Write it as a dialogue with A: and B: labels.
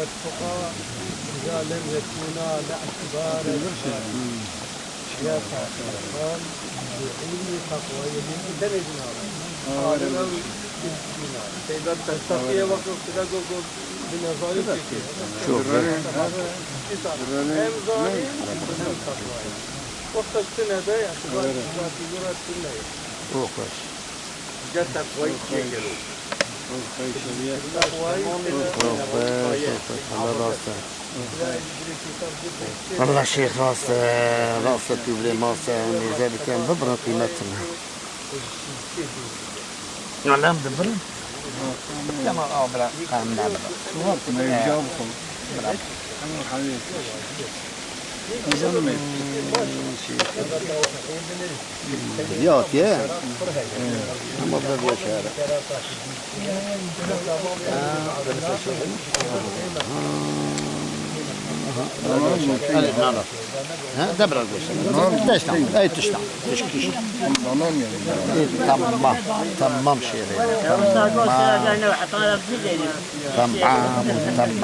A: والتقى رجالا يكون لاعتبار سياسة الأطفال بعلم تقوى يمين درجنا هذا إذا تستطيع وقت تلاقوا بنظرك
B: شوف
A: هم ظالم هم تقوى وقت السنة ده اعتبار سياسة السنة
B: فوقش
A: جت تقوى يجلو
B: على راسه والله شيخ راسه تبلي ماسه ونزل كان ببرة قيمتنا علام دبرن كما أبرا كان نبرا
C: صوت ما يجاوبكم أنا حبيبي
B: ياك يا ما بدي أشارك ها دبر القش ليش نعم أي تشتغل تشكيش تمام شيء تمام